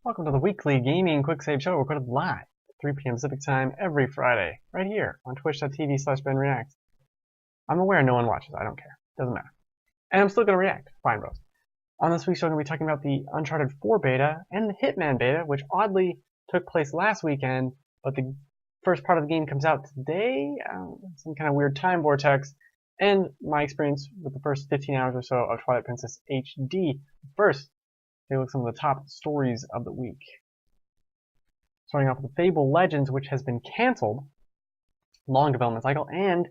Welcome to the weekly gaming quick save show recorded live at 3 p.m. Pacific time every Friday, right here on twitch.tv/benreacts. I'm aware no one watches, I don't care. Doesn't matter. And I'm still gonna react. Fine, bros. On this week's show, I'm gonna be talking about the Uncharted 4 beta and the Hitman beta, which oddly took place last weekend, but the first part of the game comes out today. Some kind of weird time vortex, and my experience with the first 15 hours or so of Twilight Princess HD. First, take a look at some of the top stories of the week. Starting off with Fable Legends, which has been cancelled, long development cycle, and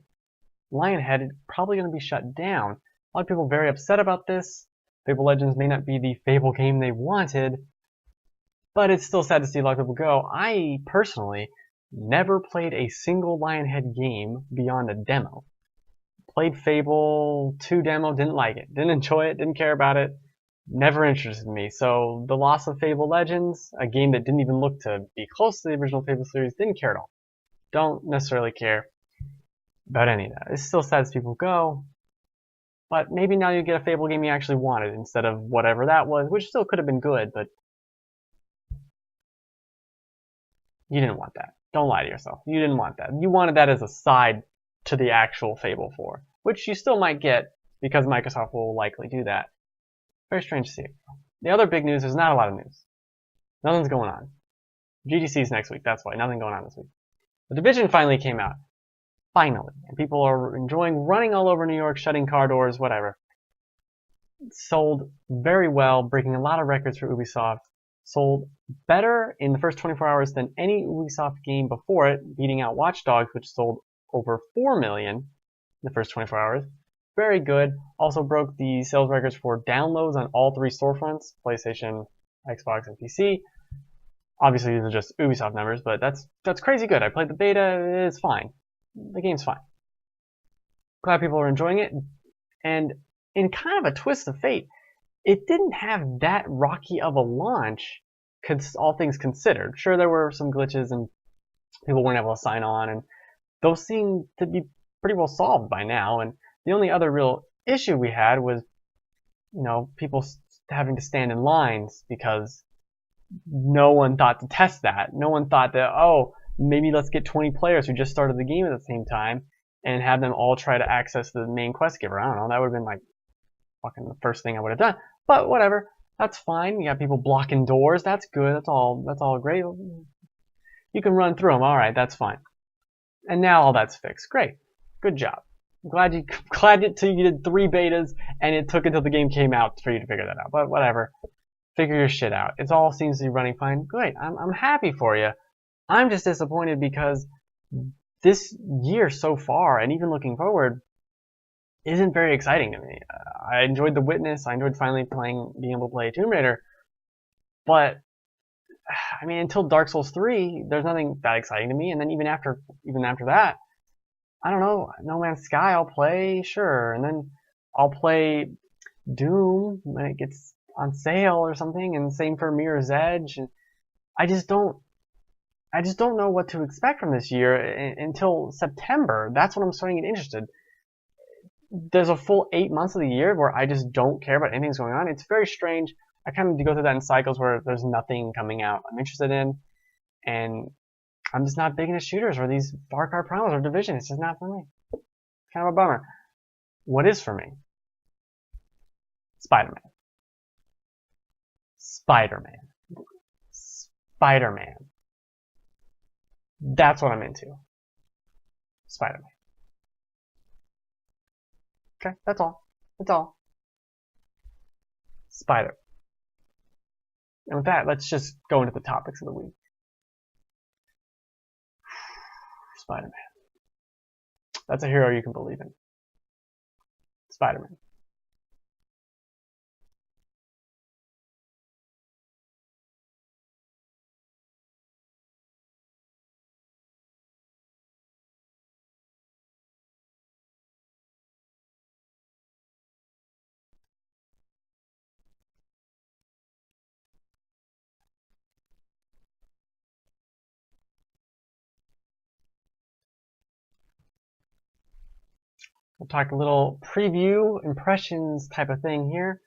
Lionhead is probably going to be shut down. A lot of people are very upset about this. Fable Legends may not be the Fable game they wanted, but it's still sad to see a lot of people go. I personally never played a single Lionhead game beyond a demo. Played Fable 2 demo, didn't like it, didn't enjoy it, didn't care about it. Never interested me. So the loss of Fable Legends, a game that didn't even look to be close to the original Fable series, didn't care at all. Don't necessarily care about any of that. It's still sad as people go, but maybe now you get a Fable game you actually wanted instead of whatever that was, which still could have been good, but you didn't want that. Don't lie to yourself. You didn't want that. You wanted that as a side to the actual Fable 4, which you still might get because Microsoft will likely do that. Very strange to see it. The other big news is not a lot of news. Nothing's going on. GDC's next week, that's why. Nothing going on this week. The Division finally came out. Finally. And people are enjoying running all over New York, shutting car doors, whatever. It sold very well, breaking a lot of records for Ubisoft. Sold better in the first 24 hours than any Ubisoft game before it, beating out Watch Dogs, which sold over 4 million in the first 24 hours. Very good. Also broke the sales records for downloads on all three storefronts, PlayStation, Xbox, and PC. Obviously, these are just Ubisoft numbers, but that's crazy good. I played the beta. It's fine. The game's fine. Glad people are enjoying it. And in kind of a twist of fate, it didn't have that rocky of a launch, all things considered. Sure, there were some glitches and people weren't able to sign on, and those seem to be pretty well solved by now. And the only other real issue we had was, people having to stand in lines because no one thought to test that. No one thought that, oh, maybe let's get 20 players who just started the game at the same time and have them all try to access the main quest giver. I don't know. That would have been like fucking the first thing I would have done. But whatever. That's fine. You got people blocking doors. That's good. That's all great. You can run through them. All right. That's fine. And now all that's fixed. Great. Good job. Glad you did 3 betas and it took until the game came out for you to figure that out. But whatever. Figure your shit out. It all seems to be running fine. Great. I'm happy for you. I'm just disappointed because this year so far, and even looking forward, isn't very exciting to me. I enjoyed The Witness. I enjoyed finally being able to play Tomb Raider. But I mean, until Dark Souls 3, there's nothing that exciting to me. And then even after that, I don't know, No Man's Sky I'll play, sure, and then I'll play Doom when it gets on sale or something, and same for Mirror's Edge. And I just don't know what to expect from this year until September. That's when I'm starting to get interested. There's a full 8 months of the year where I just don't care about anything that's going on. It's very strange. I kind of go through that in cycles where there's nothing coming out I'm interested in, and I'm just not big into shooters or these Far Cry Primals or Division. It's just not for me. Kind of a bummer. What is for me? Spiderman. Spiderman. That's what I'm into. Spiderman. Okay, that's all. Spider. And with that, let's just go into the topics of the week. Spider-Man. That's a hero you can believe in. Spider-Man. We'll talk a little preview, impressions type of thing here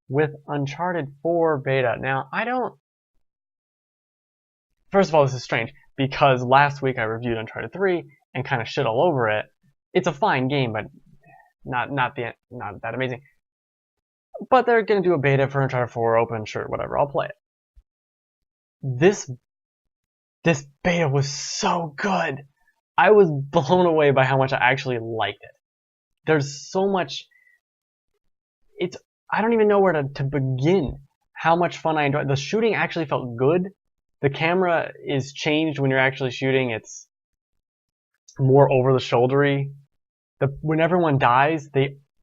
with Uncharted 4 beta. Now, I don't first of all, this is strange because last week I reviewed Uncharted 3 and kind of shit all over it. It's a fine game, but not that amazing. But they're gonna do a beta for Uncharted 4, open, sure, whatever. I'll play it. This beta was so good. I was blown away by how much I actually liked it. There's so much. I don't even know where to begin. How much fun I enjoyed. The shooting actually felt good. The camera is changed when you're actually shooting. It's more over the shouldery. When everyone dies,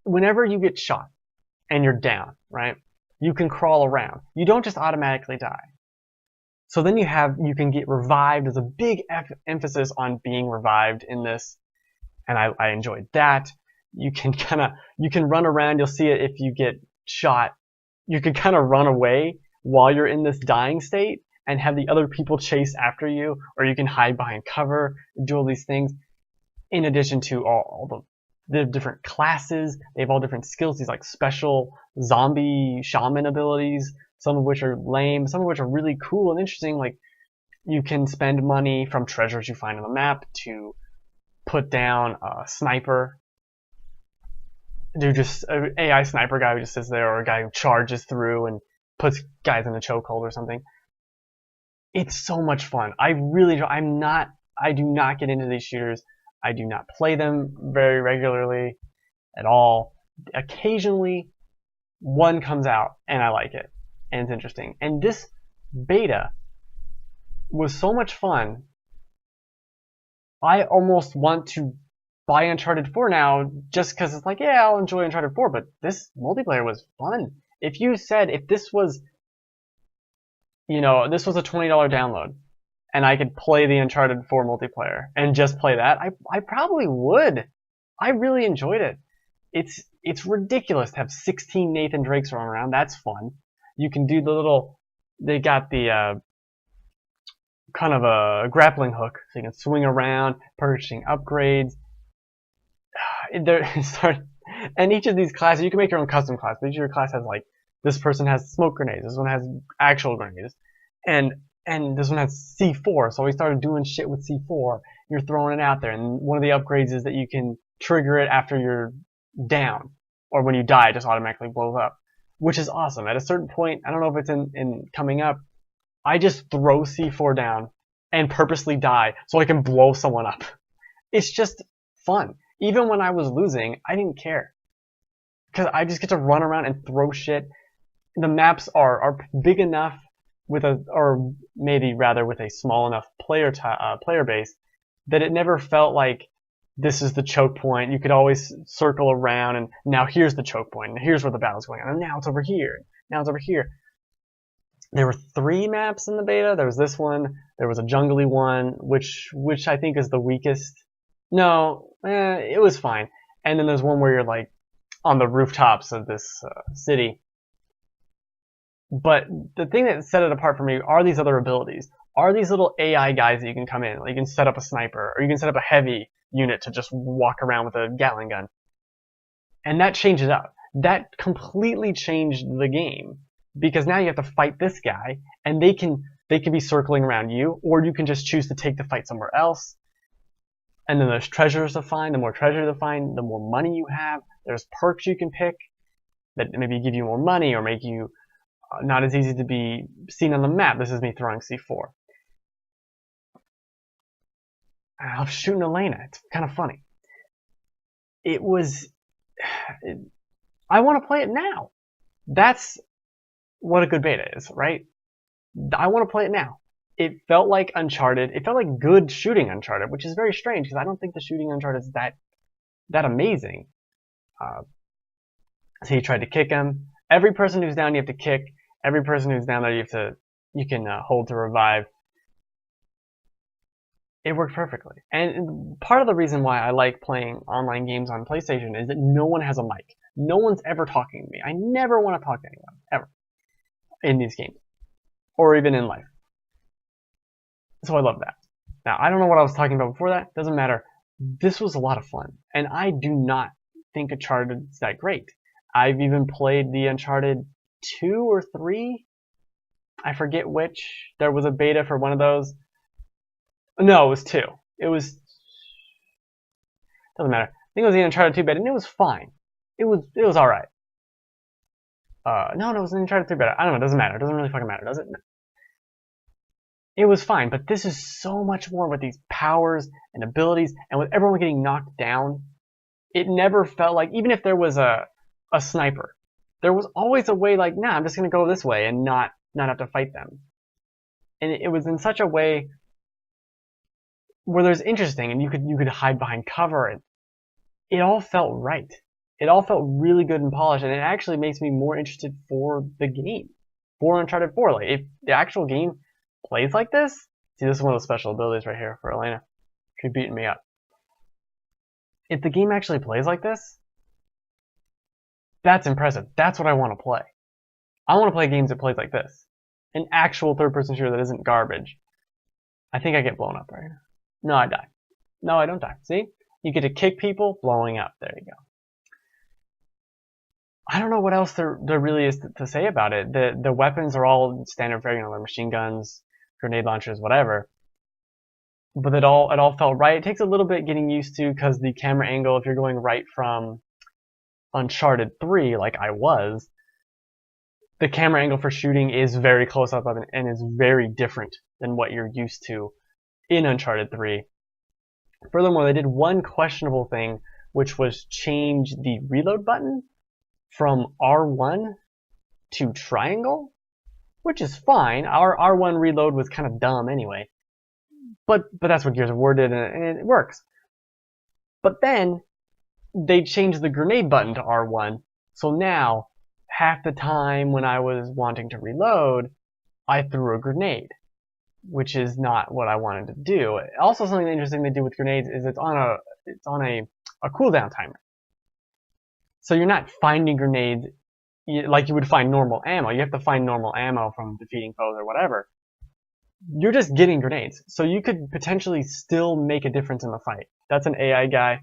whenever you get shot and you're down, right? You can crawl around. You don't just automatically die. So then you can get revived. There's a big emphasis on being revived in this, and I enjoyed that. You can run around. You'll see it if you get shot. You can kind of run away while you're in this dying state and have the other people chase after you, or you can hide behind cover, do all these things. In addition to all the different classes, they have all different skills. These like special zombie shaman abilities, some of which are lame, some of which are really cool and interesting. Like you can spend money from treasures you find on the map to put down a sniper. Do just an AI sniper guy who just sits there, or a guy who charges through and puts guys in a chokehold or something. It's so much fun. I do not get into these shooters. I do not play them very regularly at all. Occasionally, one comes out and I like it, and it's interesting. And this beta was so much fun. I almost want to buy Uncharted 4 now just because it's like, yeah, I'll enjoy Uncharted 4, but this multiplayer was fun. If this was, this was a $20 download, and I could play the Uncharted 4 multiplayer and just play that, I probably would. I really enjoyed it. It's ridiculous to have 16 Nathan Drakes running around. That's fun. You can do they got the kind of a grappling hook, so you can swing around, purchasing upgrades. And each of these classes, you can make your own custom class, but each of your class has like, this person has smoke grenades, this one has actual grenades, and this one has C4, so we started doing shit with C4. You're throwing it out there, and one of the upgrades is that you can trigger it after you're down, or when you die, it just automatically blows up, which is awesome. At a certain point, I don't know if it's in coming up, I just throw C4 down and purposely die so I can blow someone up. It's just fun. Even when I was losing, I didn't care, because I just get to run around and throw shit. The maps are big enough or maybe rather with a small enough player base that it never felt like this is the choke point. You could always circle around, and now here's the choke point, and here's where the battle's going on, and now it's over here. Now it's over here. There were 3 maps in the beta. There was this one. There was a jungly one, which I think is the weakest. No, it was fine. And then there's one where you're like on the rooftops of this city. But the thing that set it apart for me are these other abilities. Are these little AI guys that you can come in. Like you can set up a sniper, or you can set up a heavy unit to just walk around with a Gatling gun. And that changed it up. That completely changed the game, because now you have to fight this guy, and they can be circling around you, or you can just choose to take the fight somewhere else. And then there's treasures to find. The more treasure to find, the more money you have. There's perks you can pick that maybe give you more money or make you not as easy to be seen on the map. This is me throwing C4. I'm shooting Elena. It's kind of funny. I want to play it now. That's what a good beta is, right? I want to play it now. It felt like Uncharted. It felt like good shooting Uncharted, which is very strange because I don't think the shooting Uncharted is that amazing. So he tried to kick him. Every person who's down, you have to kick. Every person who's down there, you can hold to revive. It worked perfectly. And part of the reason why I like playing online games on PlayStation is that no one has a mic. No one's ever talking to me. I never want to talk to anyone, ever, in these games, or even in life. So I love that. Now, I don't know what I was talking about before that. Doesn't matter. This was a lot of fun. And I do not think Uncharted is that great. I've even played the Uncharted 2 or 3 I forget which. There was a beta for one of those. No, it was 2. It was, doesn't matter. I think it was the Uncharted 2 beta, and it was fine. It was all right. No, it was an Uncharted 3 beta. I don't know. It doesn't matter. It doesn't really fucking matter, does it? It was fine, but this is so much more with these powers and abilities, and with everyone getting knocked down. It never felt like, even if there was a sniper, there was always a way like, nah, I'm just gonna go this way and not have to fight them. And it was in such a way where there's interesting, and you could hide behind cover, and it all felt right. It all felt really good and polished, and it actually makes me more interested for the game, for Uncharted 4. Like, if the actual game plays like this, see, this is one of the special abilities right here for Elena. She's beating me up. If the game actually plays like this, that's impressive. That's what I want to play. I want to play games that plays like this. An actual third-person shooter that isn't garbage. I think I get blown up right here. No, I die. No, I don't die. See? You get to kick people, blowing up. There you go. I don't know what else there really is to say about it. The weapons are all standard fare, they're machine guns, grenade launchers, whatever. But it all felt right. It takes a little bit getting used to because the camera angle, if you're going right from Uncharted 3, like I was, the camera angle for shooting is very close up and is very different than what you're used to in Uncharted 3. Furthermore, they did one questionable thing, which was change the reload button from R1 to triangle, which is fine. Our R1 reload was kind of dumb anyway, but that's what Gears of War did, and it works. But then they changed the grenade button to R1, so now half the time when I was wanting to reload, I threw a grenade, which is not what I wanted to do. Also, something interesting they do with grenades is it's on a cooldown timer. So you're not finding grenades like you would find normal ammo. You have to find normal ammo from defeating foes or whatever. You're just getting grenades. So you could potentially still make a difference in the fight. That's an AI guy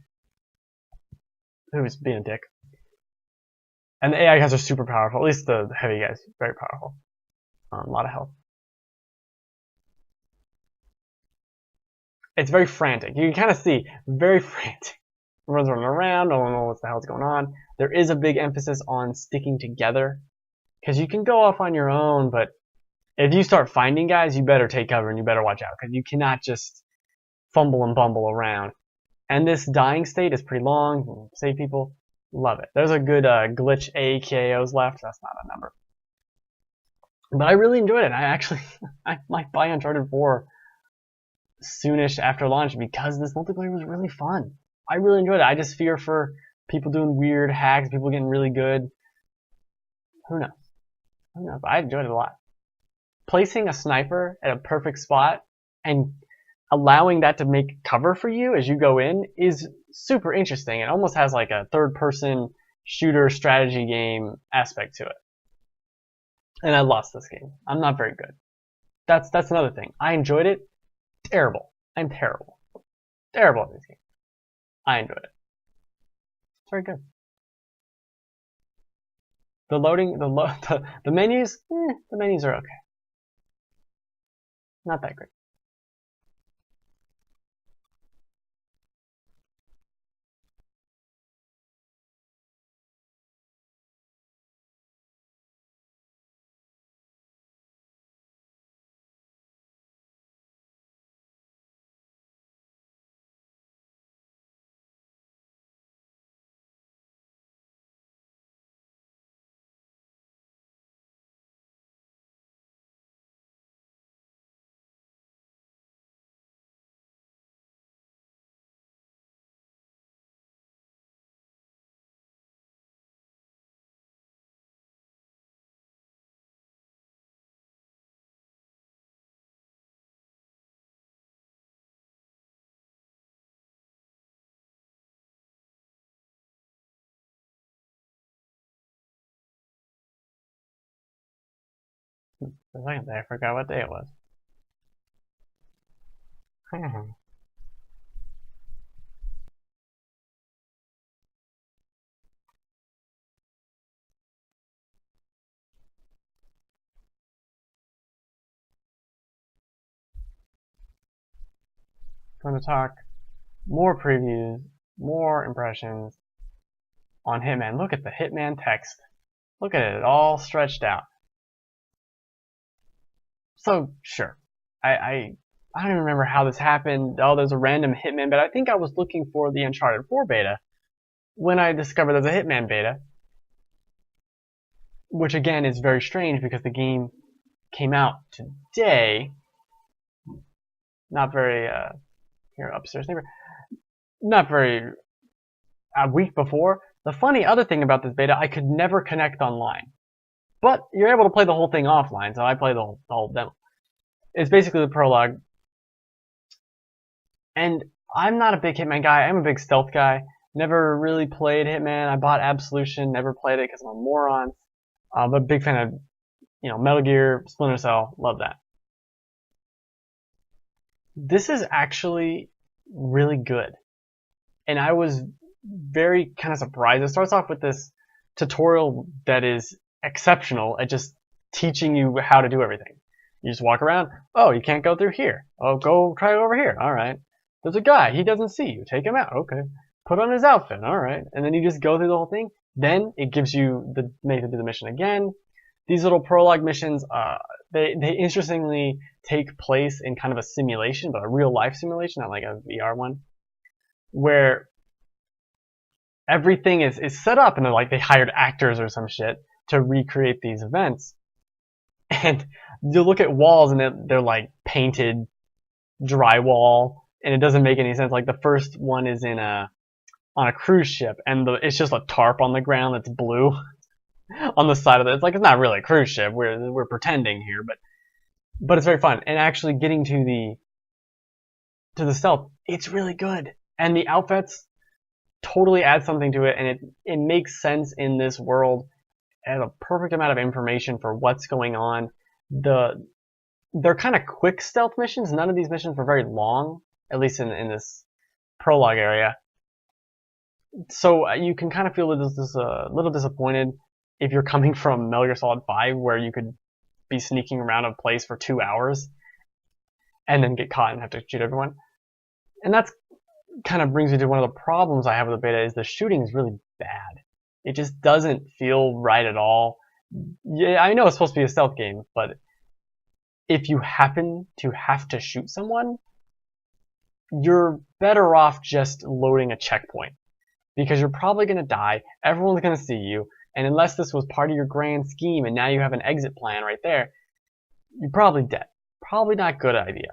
who's being a dick. And the AI guys are super powerful. At least the heavy guys, very powerful. A lot of health. It's very frantic. You can kind of see, very frantic. Everyone's running around, no one knows what the hell's going on. There is a big emphasis on sticking together. Because you can go off on your own, but if you start finding guys, you better take cover and you better watch out. Because you cannot just fumble and bumble around. And this dying state is pretty long. Save people. Love it. There's a good glitch AKOs left. That's not a number. But I really enjoyed it. I might buy Uncharted 4 soonish after launch because this multiplayer was really fun. I really enjoyed it. I just fear for people doing weird hacks, people getting really good. Who knows? Who knows? But I enjoyed it a lot. Placing a sniper at a perfect spot and allowing that to make cover for you as you go in is super interesting. It almost has like a third-person shooter strategy game aspect to it. And I lost this game. I'm not very good. That's another thing. I enjoyed it. Terrible. I'm terrible. Terrible at this game. I enjoyed it. It's very good. The loading, the menus, the menus are okay. Not that great. For a second there, I forgot what day it was. going to talk more previews, more impressions on Hitman. Look at the Hitman text. Look at it all stretched out. So sure, I don't even remember how this happened. Oh, there's a random Hitman beta. I think I was looking for the Uncharted 4 beta when I discovered there's a Hitman beta, which again is very strange because the game came out today. Not very here upstairs neighbor. Not very a week before. The funny other thing about this beta, I could never connect online, but you're able to play the whole thing offline. So I played the whole demo. It's basically the prologue, and I'm not a big Hitman guy. I'm a big stealth guy. Never really played Hitman. I bought Absolution. Never played it because I'm a moron. But a big fan of, Metal Gear, Splinter Cell. Love that. This is actually really good, and I was very kind of surprised. It starts off with this tutorial that is exceptional at just teaching you how to do everything. You just walk around. Oh, you can't go through here. Oh, go try over here. All right. There's a guy. He doesn't see you. Take him out. Okay. Put on his outfit. All right. And then you just go through the whole thing. Then it gives you the make to do the mission again. These little prologue missions, they interestingly take place in kind of a simulation, but a real life simulation, not like a VR one, where everything is set up, and they hired actors or some shit to recreate these events. And you look at walls, and they're like painted drywall, and it doesn't make any sense. Like the first one is on a cruise ship, and it's just a tarp on the ground that's blue on the side of it. It's like, it's not really a cruise ship. We're pretending here, but it's very fun. And actually getting to the stealth, it's really good. And the outfits totally add something to it, and it makes sense in this world. It has a perfect amount of information for what's going on. They're kind of quick stealth missions. None of these missions were very long, at least in this prologue area. So you can kind of feel a little disappointed if you're coming from Metal Gear Solid 5, where you could be sneaking around a place for 2 hours and then get caught and have to shoot everyone. And that's kind of brings me to one of the problems I have with the beta, is the shooting is really bad. It just doesn't feel right at all. Yeah, I know it's supposed to be a stealth game, but if you happen to have to shoot someone, you're better off just loading a checkpoint, because you're probably going to die, everyone's going to see you, and unless this was part of your grand scheme and now you have an exit plan right there, you're probably dead. Probably not a good idea.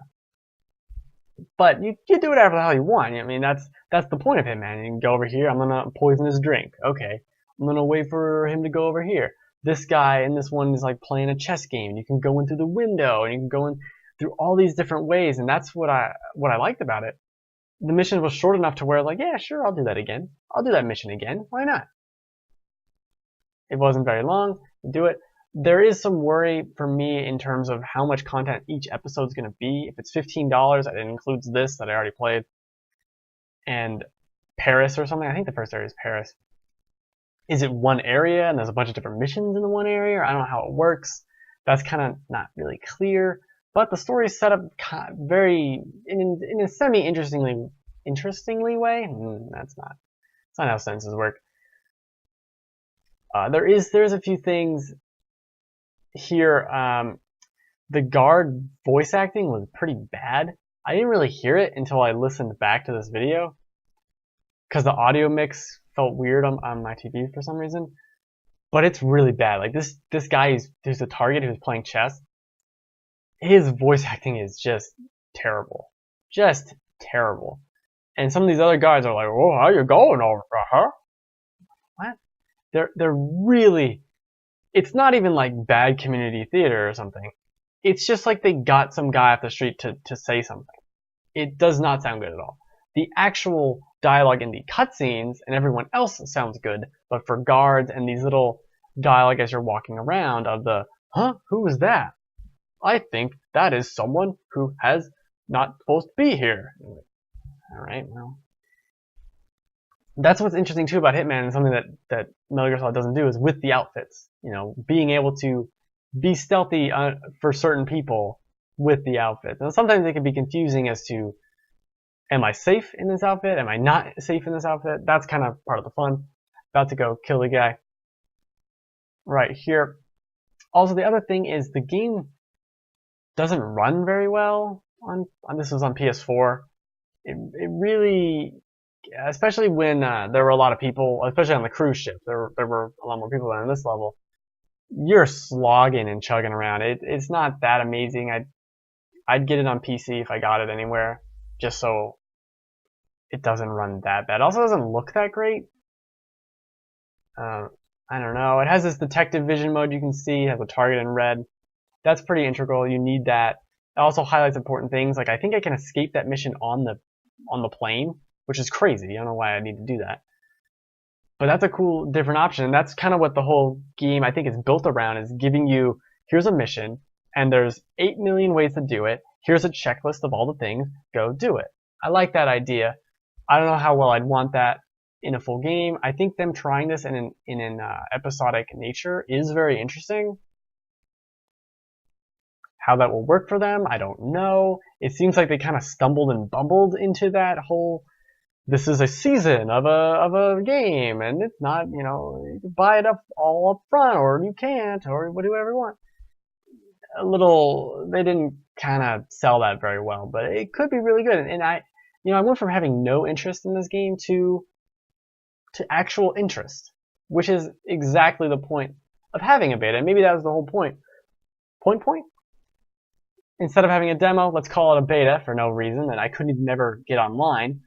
But you do whatever the hell you want. I mean, that's the point of Hitman. You can go over here, I'm going to poison his drink. Okay. I'm going to wait for him to go over here. This guy in this one is like playing a chess game. You can go in through the window, and you can go in through all these different ways, and that's what I liked about it. The mission was short enough to where, like, yeah, sure, I'll do that again. I'll do that mission again. Why not? It wasn't very long. You do it. There is some worry for me in terms of how much content each episode is going to be. If it's $15, it includes this that I already played, and Paris or something. I think the first area is Paris. Is it one area and there's a bunch of different missions in the one area? Or I don't know how it works. That's kind of not really clear. But the story is set up very in a semi-interestingly way. That's not how sentences work. There's a few things here. The guard voice acting was pretty bad. I didn't really hear it until I listened back to this video, because the audio mix felt weird on my TV for some reason. But it's really bad. Like this guy who's the target, who's playing chess, his voice acting is just terrible. Just terrible. And some of these other guys are like, "Oh, how you going over there, huh?" What? They're really, it's not even like bad community theater or something. It's just like they got some guy off the street to say something. It does not sound good at all. The actual dialogue in the cutscenes and everyone else sounds good, but for guards and these little dialogue as you're walking around of the, huh, who was that? I think that is someone who has not supposed to be here. Alright, well. That's what's interesting too about Hitman, and something that Metal Gear Solid doesn't do, is with the outfits. Being able to be stealthy for certain people with the outfits. And sometimes it can be confusing as to Am I safe in this outfit? Am I not safe in this outfit? That's kind of part of the fun. About to go kill the guy right here. Also, the other thing is the game doesn't run very well on this was on PS4. It really, especially when there were a lot of people, especially on the cruise ship. There were a lot more people than on this level. You're slogging and chugging around. It's not that amazing. I'd get it on PC if I got it anywhere, just so it doesn't run that bad. It also doesn't look that great. I don't know. It has this detective vision mode you can see. It has a target in red. That's pretty integral. You need that. It also highlights important things. Like I think I can escape that mission on the plane, which is crazy. I don't know why I need to do that. But that's a cool different option. And that's kind of what the whole game I think is built around, is giving you, here's a mission and there's 8 million ways to do it. Here's a checklist of all the things. Go do it. I like that idea. I don't know how well I'd want that in a full game. I think them trying this in an episodic nature is very interesting. How that will work for them, I don't know. It seems like they kind of stumbled and bumbled into that whole, this is a season of a game, and it's not, you can buy it all up front, or you can't, or do whatever you want. They didn't kind of sell that very well, but it could be really good. And I went from having no interest in this game to actual interest, which is exactly the point of having a beta. Maybe that was the whole point. Point? Instead of having a demo, let's call it a beta for no reason, and I couldn't even never get online.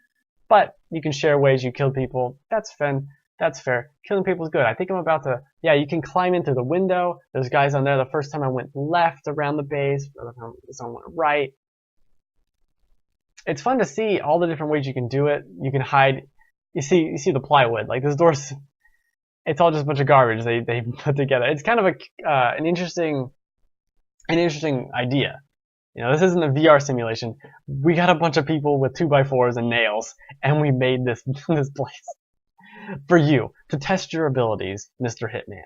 But you can share ways you kill people. That's fun. That's fair. Killing people is good. I think I'm about to, yeah, you can climb in through the window. There's guys on there. The first time I went left around the base, this one went right. It's fun to see all the different ways you can do it. You can hide. You see the plywood. Like this door's, it's all just a bunch of garbage they put together. It's kind of an interesting idea. This isn't a VR simulation. We got a bunch of people with 2x4s and nails, and we made this place for you to test your abilities, Mr. Hitman.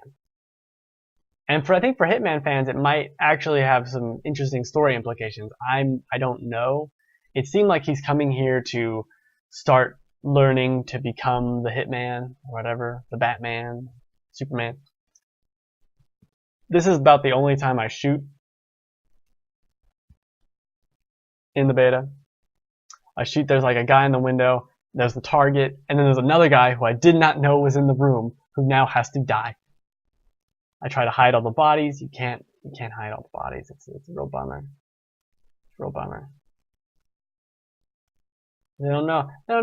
And I think for Hitman fans, it might actually have some interesting story implications. I don't know. It seemed like he's coming here to start learning to become the Hitman, or whatever, the Batman, Superman. This is about the only time I shoot in the beta. I shoot, there's like a guy in the window, there's the target, and then there's another guy who I did not know was in the room, who now has to die. I try to hide all the bodies. You can't hide all the bodies. It's a real bummer. It's a real bummer. They don't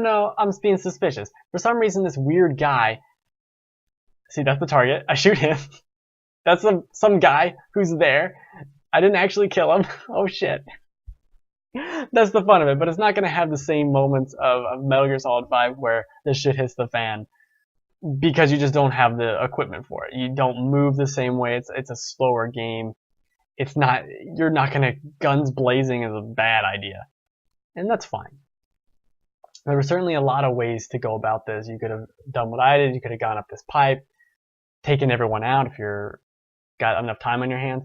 know. I'm being suspicious. For some reason, this weird guy, see, that's the target. I shoot him. That's some guy who's there. I didn't actually kill him. Oh shit. That's the fun of it, but it's not going to have the same moments of Metal Gear Solid 5 where this shit hits the fan, because you just don't have the equipment for it. You don't move the same way. It's a slower game. You're not going to, guns blazing is a bad idea. And that's fine. There were certainly a lot of ways to go about this. You could have done what I did. You could have gone up this pipe, taken everyone out if you're got enough time on your hands.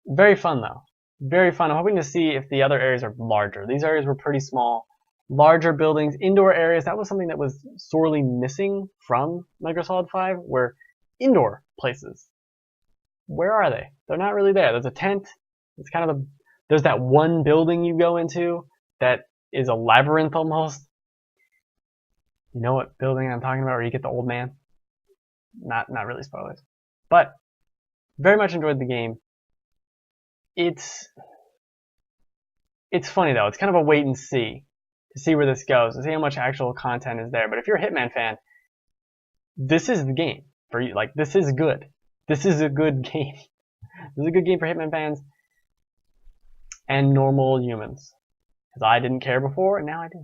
Very fun though. Very fun. I'm hoping to see if the other areas are larger. These areas were pretty small. Larger buildings, indoor areas. That was something that was sorely missing from Metal Gear Solid 5, were indoor places. Where are they? They're not really there. There's a tent. It's kind of there's that one building you go into that is a labyrinth almost. You know what building I'm talking about, where you get the old man? Not really spoilers. But very much enjoyed the game. It's funny though. It's kind of a wait and see to see where this goes, to see how much actual content is there. But if you're a Hitman fan, this is the game for you. Like, this is good. This is a good game. This is a good game for Hitman fans and normal humans. Because I didn't care before, and now I do.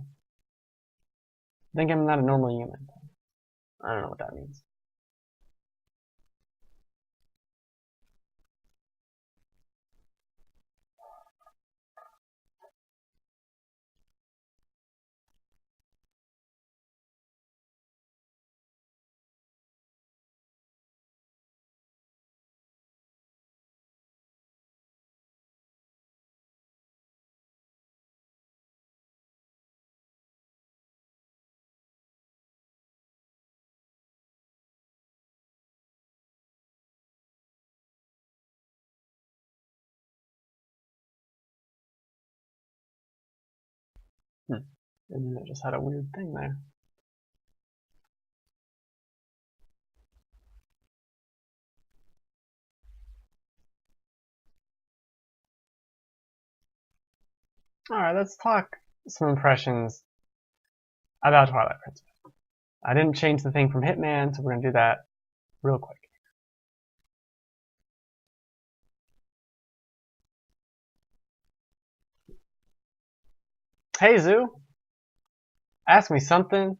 I think I'm not a normal human. I don't know what that means. And then it just had a weird thing there. Alright, let's talk some impressions about Twilight Princess. I didn't change the thing from Hitman, so we're going to do that real quick. Hey Zoo, ask me something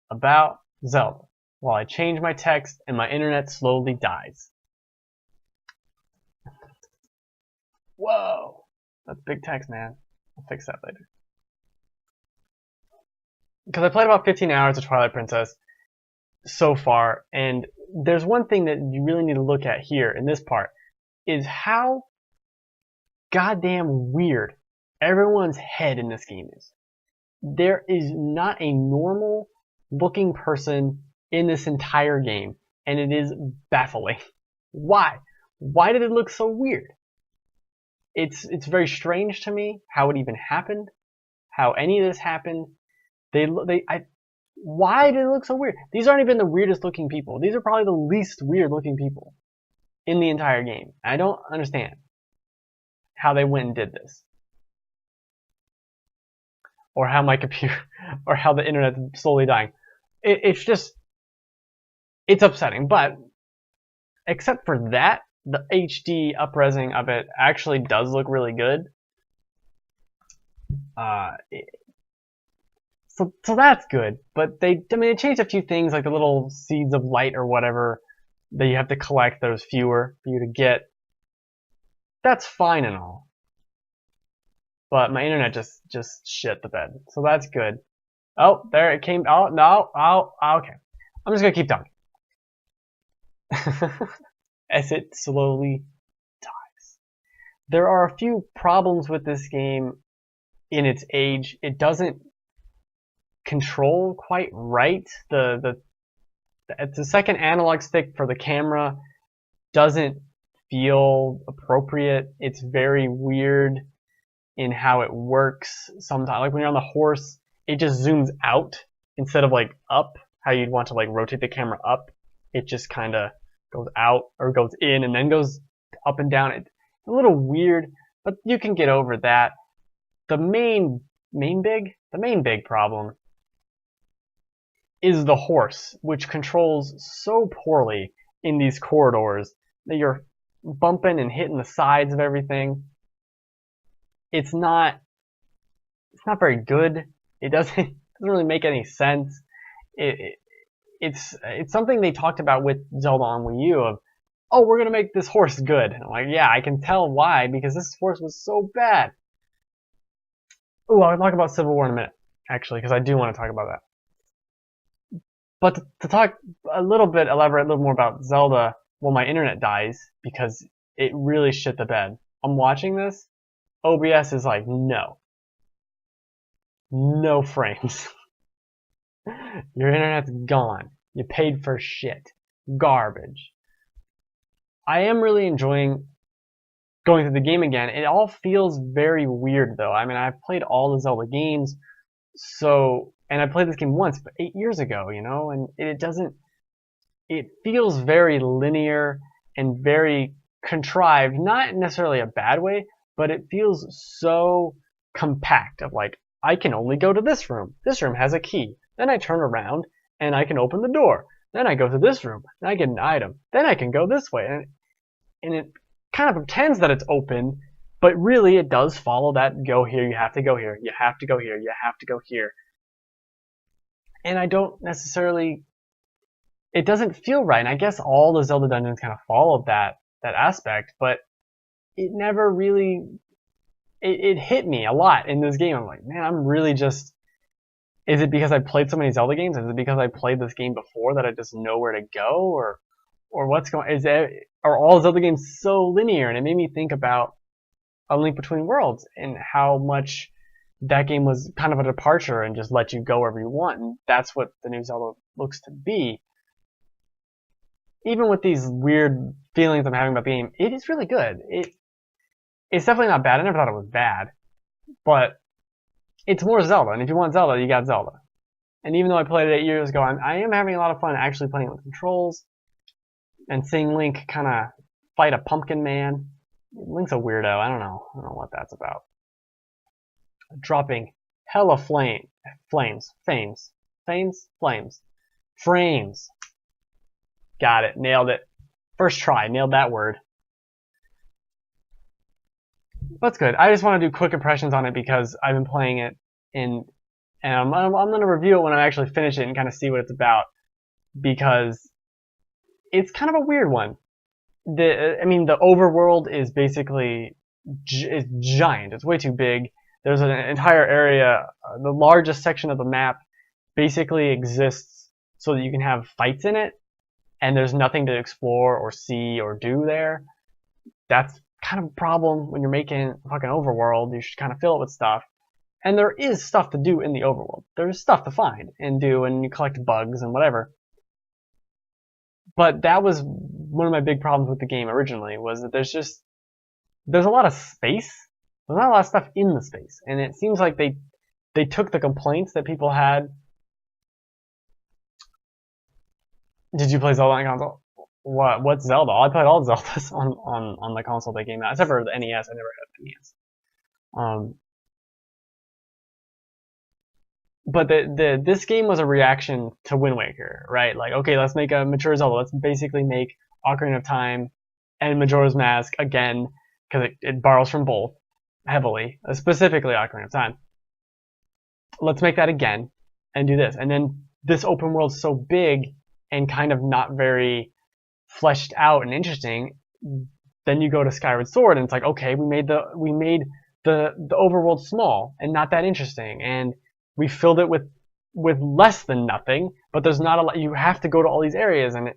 about Zelda while I change my text and my internet slowly dies. Whoa, that's big text, man. I'll fix that later. Because I played about 15 hours of Twilight Princess so far, and there's one thing that you really need to look at here in this part, is how goddamn weird everyone's head in this game is. There is not a normal looking person in this entire game, and it is baffling. Why? Why did it look so weird? It's very strange to me how it even happened, how any of this happened. Why did it look so weird? These aren't even the weirdest looking people. These are probably the least weird looking people in the entire game. I don't understand how they went and did this. Or how my computer, or how the internet's slowly dying. It's just, it's upsetting. But, except for that, the HD up-resing of it actually does look really good. So that's good. But they changed a few things, like the little seeds of light or whatever that you have to collect. There's fewer for you to get. That's fine and all. But my internet just shit the bed. So that's good. Oh, there it came. Oh, no. Oh, okay. I'm just going to keep talking. As it slowly dies. There are a few problems with this game in its age. It doesn't control quite right. The second analog stick for the camera doesn't feel appropriate. It's very weird in how it works sometimes. Like when you're on the horse, it just zooms out instead of like up, how you'd want to like rotate the camera up. It just kind of goes out or goes in and then goes up and down. It's a little weird, but you can get over that. The main big problem is the horse, which controls so poorly in these corridors that you're bumping and hitting the sides of everything. It's not very good. It doesn't really make any sense. It's something they talked about with Zelda on Wii U of, oh, we're gonna make this horse good. And I'm like, yeah, I can tell why, because this horse was so bad. Ooh, I'll talk about Civil War in a minute, actually, because I do want to talk about that. But to talk elaborate a little more about Zelda, well, my internet dies because it really shit the bed. I'm watching this. OBS is like, no frames. Your internet's gone. You paid for shit. Garbage. I am really enjoying going through the game again. It all feels very weird though. I mean, I've played all the Zelda games, and I played this game once, but 8 years ago, you know, and it feels very linear and very contrived, not necessarily a bad way, but it feels so compact of like, I can only go to this room. This room has a key. Then I turn around and I can open the door. Then I go to this room and I get an item. Then I can go this way. And it kind of pretends that it's open, but really it does follow that go here, you have to go here, you have to go here, you have to go here. And I don't necessarily, it doesn't feel right. And I guess all the Zelda dungeons kind of follow that aspect, but it never really, it hit me a lot in this game. I'm like, man, I'm really just, is it because I played so many Zelda games? Is it because I played this game before that I just know where to go? Or what's going, are all Zelda games so linear? And it made me think about A Link Between Worlds and how much that game was kind of a departure and just let you go wherever you want. And that's what the new Zelda looks to be. Even with these weird feelings I'm having about the game, it is really good. It's definitely not bad. I never thought it was bad. But it's more Zelda, and if you want Zelda, you got Zelda. And even though I played it 8 years ago, I am having a lot of fun actually playing with controls and seeing Link kind of fight a pumpkin man. Link's a weirdo. I don't know what that's about. Dropping hella flames. Got it. Nailed it. First try. Nailed that word. That's good. I just want to do quick impressions on it because I've been playing it and I'm going to review it when I actually finish it and kind of see what it's about, because it's kind of a weird one. The overworld is basically is giant. It's way too big. There's an entire area, the largest section of the map basically exists so that you can have fights in it, and there's nothing to explore or see or do there. That's kind of a problem when you're making a fucking overworld. You should kind of fill it with stuff. And there is stuff to do in the overworld. There's stuff to find and do, and you collect bugs and whatever. But that was one of my big problems with the game originally, was that there's a lot of space. There's not a lot of stuff in the space. And it seems like they took the complaints that people had. Did you play Zelda on console? What's Zelda? I played all Zeldas on the console that came out, except for the NES. I never had the NES. But this game was a reaction to Wind Waker, right? Like, okay, let's make a mature Zelda. Let's basically make Ocarina of Time and Majora's Mask again, because it borrows from both heavily, specifically Ocarina of Time. Let's make that again and do this. And then this open world's so big and kind of not very fleshed out and interesting. Then you go to Skyward Sword and it's like, okay, we made the overworld small and not that interesting, and we filled it with less than nothing, but there's not a lot. You have to go to all these areas, and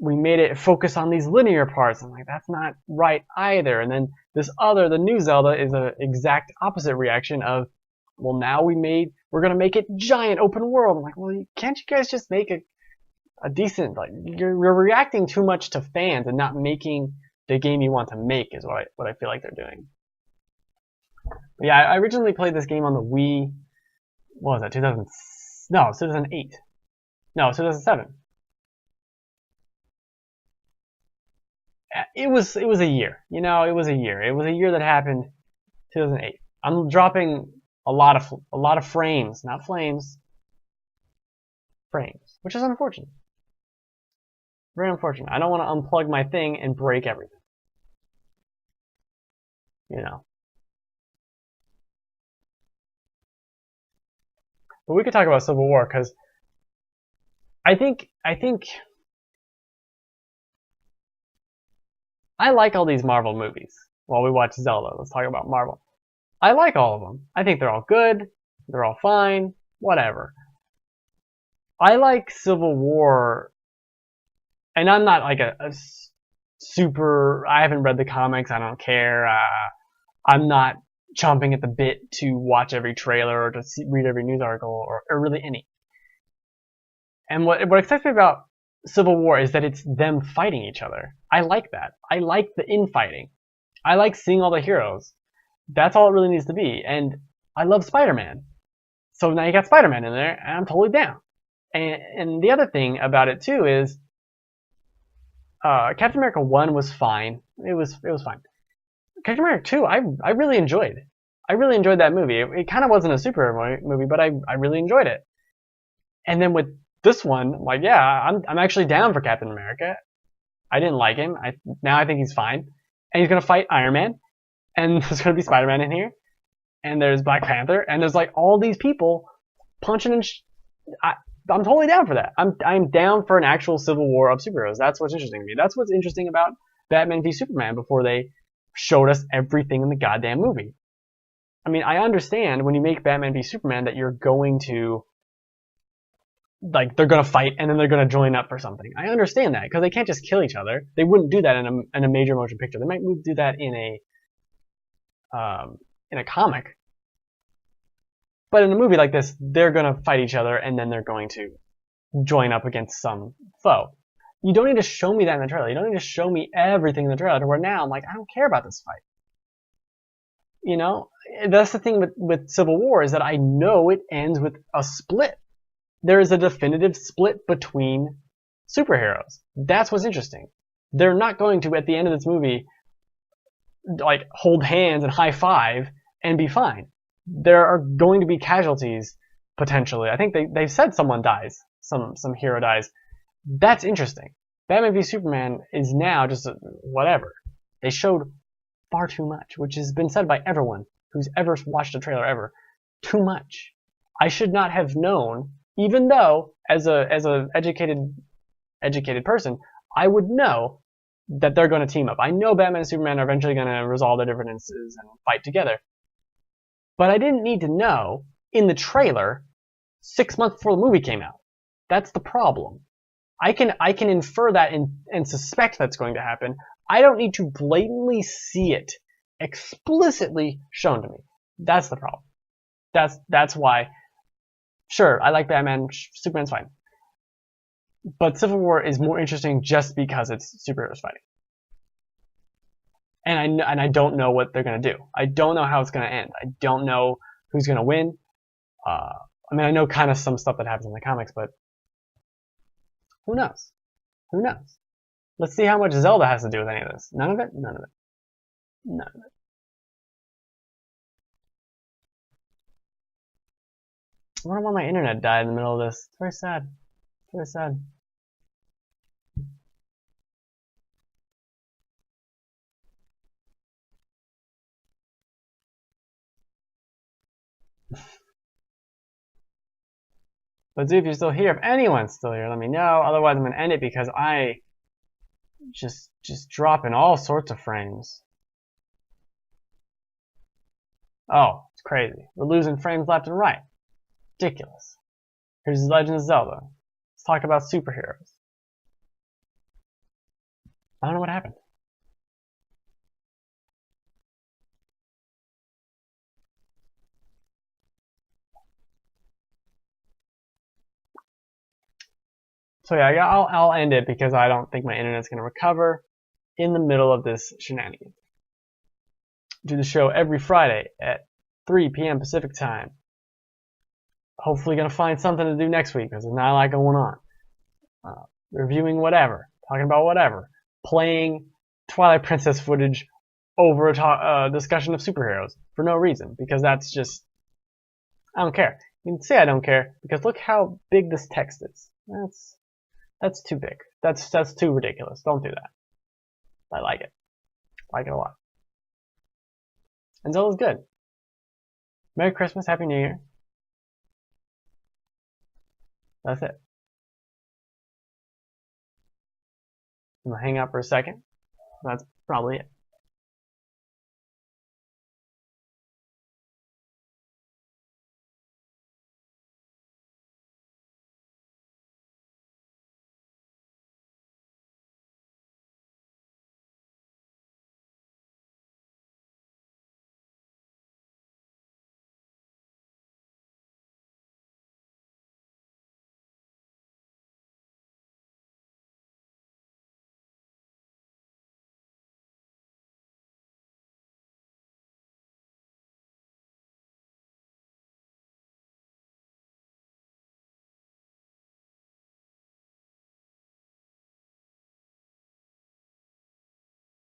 we made it focus on these linear parts. I'm like, that's not right either. And then the new Zelda is an exact opposite reaction of, well, now we're gonna make it giant open world. I'm like, well, can't you guys just make a decent, like, you're reacting too much to fans and not making the game you want to make is what I feel like they're doing. But yeah, I originally played this game on the Wii. What was that? 2008. No, 2007. It was a year. It was a year. It was a year that happened. 2008. I'm dropping a lot of frames, not flames. Frames, which is unfortunate. Very unfortunate. I don't want to unplug my thing and break everything. But we could talk about Civil War, because I think I like all these Marvel movies. While we watch Zelda, let's talk about Marvel. I like all of them. I think they're all good. They're all fine. Whatever. I like Civil War, and I'm not like a super. I haven't read the comics. I don't care. I'm not chomping at the bit to watch every trailer or to read every news article or really any. And what excites me about Civil War is that it's them fighting each other. I like that. I like the infighting. I like seeing all the heroes. That's all it really needs to be. And I love Spider-Man. So now you got Spider-Man in there, and I'm totally down. And the other thing about it too is Captain America 1 was fine. It was fine. Captain America 2, I really enjoyed. I really enjoyed that movie. It kind of wasn't a superhero movie, but I really enjoyed it. And then with this one, like, yeah, I'm actually down for Captain America. I didn't like him. Now I think he's fine. And he's gonna fight Iron Man. And there's gonna be Spider-Man in here. And there's Black Panther. And there's like all these people punching and I'm totally down for that. I'm down for an actual civil war of superheroes. That's what's interesting to me. That's what's interesting about Batman v Superman before they showed us everything in the goddamn movie. I mean, I understand when you make Batman v Superman that you're going to, like, they're going to fight and then they're going to join up for something. I understand that because they can't just kill each other. They wouldn't do that in a major motion picture. They might do that in a comic. But in a movie like this, they're going to fight each other and then they're going to join up against some foe. You don't need to show me that in the trailer. You don't need to show me everything in the trailer to where now I'm like, I don't care about this fight. You know, that's the thing with Civil War, is that I know it ends with a split. There is a definitive split between superheroes. That's what's interesting. They're not going to, at the end of this movie, like hold hands and high five and be fine. There are going to be casualties potentially. I think they said someone dies, some hero dies. That's interesting. Batman v Superman is now just whatever. They showed far too much, which has been said by everyone who's ever watched a trailer ever. Too much. I should not have known, even though as a educated person, I would know that they're going to team up. I know Batman and Superman are eventually going to resolve their differences and fight together. But I didn't need to know in the trailer 6 months before the movie came out. That's the problem. I can infer that and suspect that's going to happen. I don't need to blatantly see it explicitly shown to me. That's the problem. That's why. Sure, I like Batman. Superman's fine. But Civil War is more interesting just because it's superheroes fighting. And I don't know what they're going to do. I don't know how it's going to end. I don't know who's going to win. I mean, I know kind of some stuff that happens in the comics, but who knows? Who knows? Let's see how much Zelda has to do with any of this. None of it? None of it. None of it. I wonder why my internet died in the middle of this. It's very sad. It's very sad. But dude, if you're still here, if anyone's still here, let me know. Otherwise, I'm gonna end it because I just dropping all sorts of frames. Oh, it's crazy. We're losing frames left and right. Ridiculous. Here's Legend of Zelda. Let's talk about superheroes. I don't know what happened. So yeah, I'll end it because I don't think my internet's going to recover in the middle of this shenanigans. Do the show every Friday at 3 p.m. Pacific time. Hopefully going to find something to do next week because there's not a lot going on. Reviewing whatever, talking about whatever, playing Twilight Princess footage over a discussion of superheroes for no reason because that's just, I don't care. You can say I don't care because look how big this text is. That's too big. That's too ridiculous. Don't do that. I like it. I like it a lot. And Zelda's good. Merry Christmas, Happy New Year. That's it. I'm gonna hang out for a second. That's probably it.